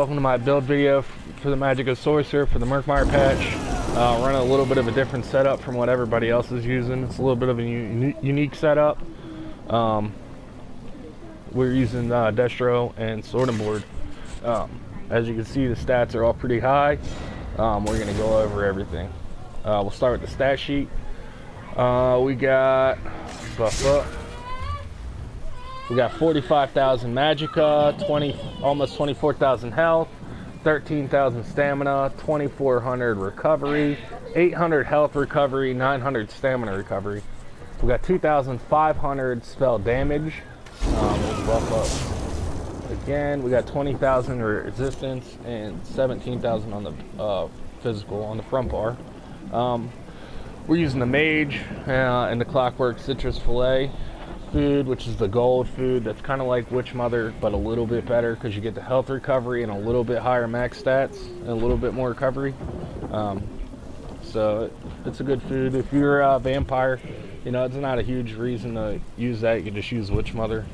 Welcome to my build video for the Magicka Sorcerer for the Murkmire patch. Running a little bit of a different setup from what everybody else is using. It's a little bit of a unique setup. We're using Destro and Sorting Board. As you can see, the stats are all pretty high. We're going to go over everything. We'll start with the stat sheet. We got buff up. We got 45,000 Magicka, almost 24,000 health, 13,000 stamina, 2,400 recovery, 800 health recovery, 900 stamina recovery. We got 2,500 spell damage. We'll buff up again. We got 20,000 resistance and 17,000 on the physical on the front bar. We're using the Mage and the Clockwork Citrus Fillet food, which is the gold food. That's kind of like Witch Mother, but a little bit better because you get the health recovery and a little bit higher max stats and a little bit more recovery. So it's a good food. If you're a vampire, you know, it's not a huge reason to use that. You can just use Witch Mother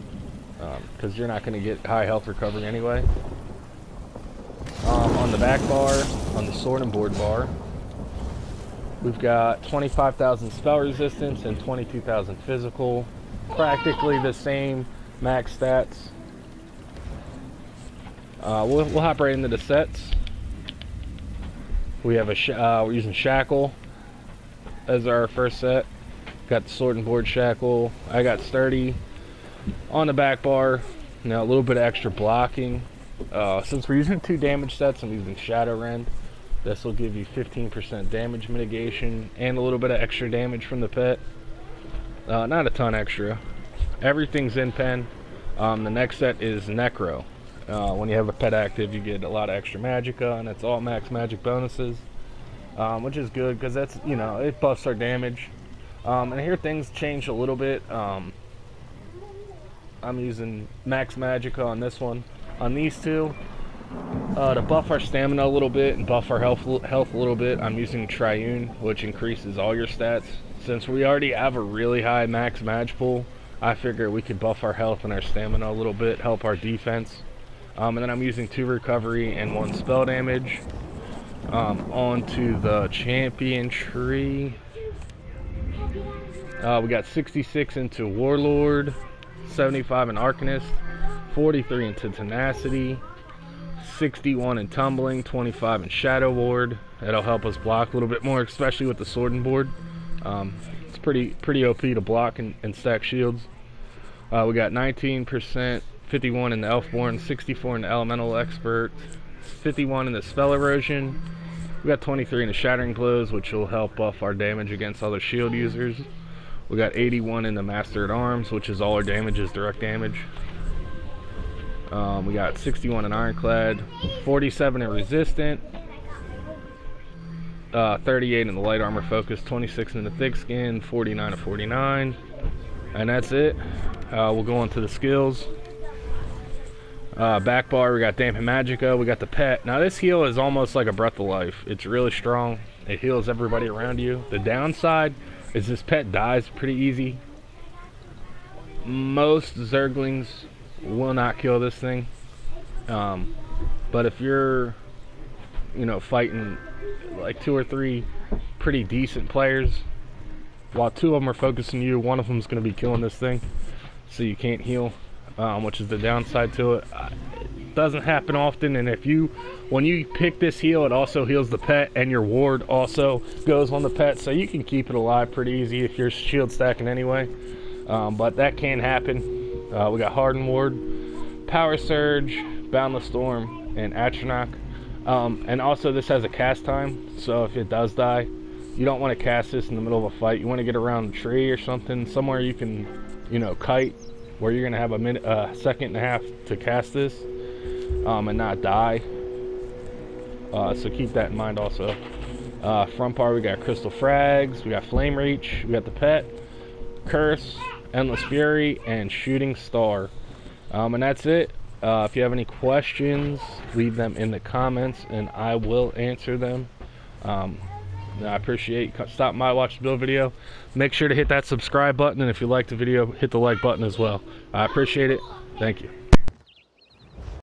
because you're not going to get high health recovery anyway. On the back bar, on the Sorting Board bar, we've got 25,000 spell resistance and 22,000 physical. Practically the same max stats. We'll hop right into the sets. We have we're using Shackle as our first set. Got the Sorting Board Shackle. I got Sturdy on the back bar. Now a little bit of extra blocking. Since we're using 2 damage sets, I'm using Shadow Rend. This will give you 15% damage mitigation and a little bit of extra damage from the pet. Not a ton extra. Everything's in pen. The next set is Necro. When you have a pet active, you get a lot of extra Magicka, and it's all max magic bonuses, which is good because that's, you know, it buffs our damage. And here things change a little bit. I'm using max Magicka on this one. On these two, to buff our stamina a little bit and buff our health a little bit, I'm using Triune, which increases all your stats. Since we already have a really high max mag pool, I figure we could buff our health and our stamina a little bit, help our defense. And then I'm using 2 recovery and 1 spell damage. Onto the champion tree. We got 66 into Warlord, 75 in Arcanist, 43 into Tenacity, 61 in Tumbling, 25 in Shadow Ward. That'll help us block a little bit more, especially with the Sorting Board. It's pretty OP to block and stack shields. We got 19%, 51 in the Elfborn, 64 in the Elemental Expert, 51 in the Spell Erosion. We got 23 in the Shattering Blows, which will help buff our damage against other shield users. We got 81 in the Master at Arms, which is all our damage is direct damage. We got 61 in Ironclad, 47 in Resistant, 38 in the Light Armor Focus, 26 in the Thick Skin, 49 to 49, and that's it. We'll go on to the skills. Back bar, we got Dampen Magicka, we got the pet. Now this heal is almost like a Breath of Life. It's really strong. It heals everybody around you. The downside is this pet dies pretty easy. Most Zerglings will not kill this thing. But if you're, you know, fighting like 2 or 3 pretty decent players, while 2 of them are focusing you, 1 of them is going to be killing this thing, so you can't heal, which is the downside to it. It doesn't happen often, and when you pick this heal, it also heals the pet, and your ward also goes on the pet, so you can keep it alive pretty easy if you're shield stacking anyway. But that can happen. We got Hardened Ward, Power Surge, Boundless Storm, and Atronach. And also this has a cast time, so if it does die, you don't want to cast this in the middle of a fight. You want to get around a tree or something, somewhere you can, you know, kite, where you're going to have a second and a half to cast this and not die. So keep that in mind also. Front part, we got Crystal Frags, we got Flame Reach, we got the pet, Curse, Endless Fury, and Shooting Star. And that's it. If you have any questions, leave them in the comments and I will answer them. I appreciate you stopping by, watch the build video. Make sure to hit that subscribe button, and if you like the video, hit the like button as well. I appreciate it. Thank you.